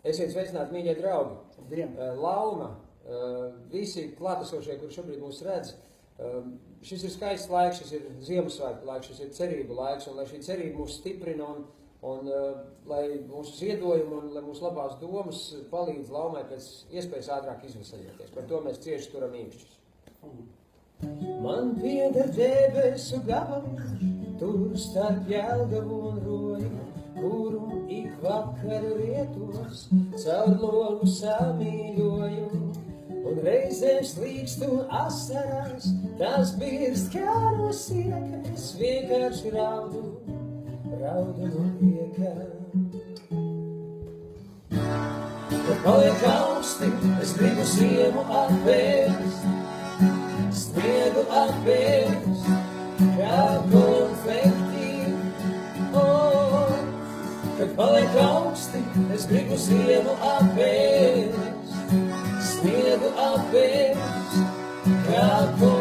Esiet sveicināti, mīļie draugi. Labdien. Lauma, visi klātesošie, kuri šobrīd mūs redz, šis ir skaists laiks, šis ir Ziemassvētku laiks, šis ir cerību laiks, un lai šī cerība mūs stiprina un lai mūsu ziedojumi un lai mūsu labās domas palīdz Laumai pēc iespējas ātrāk izvesaļoties. Par to mēs cieši turam īkšķus. Man pieder debesu gabaliņš, tur starp Jelgavu un Roju, kuru ik vakaru rietos caur logu samīļoju, un reizēm slīkstu asarās, tās birst kā no siekas, vienkārši raudu no prieka. Kad paliek augsti, es gribu ziemu apēst, sniegu apēst, kā konfekti. Kad paliek augsti, es gribu ziemu apēst, sniegu apēst, kā konfekti.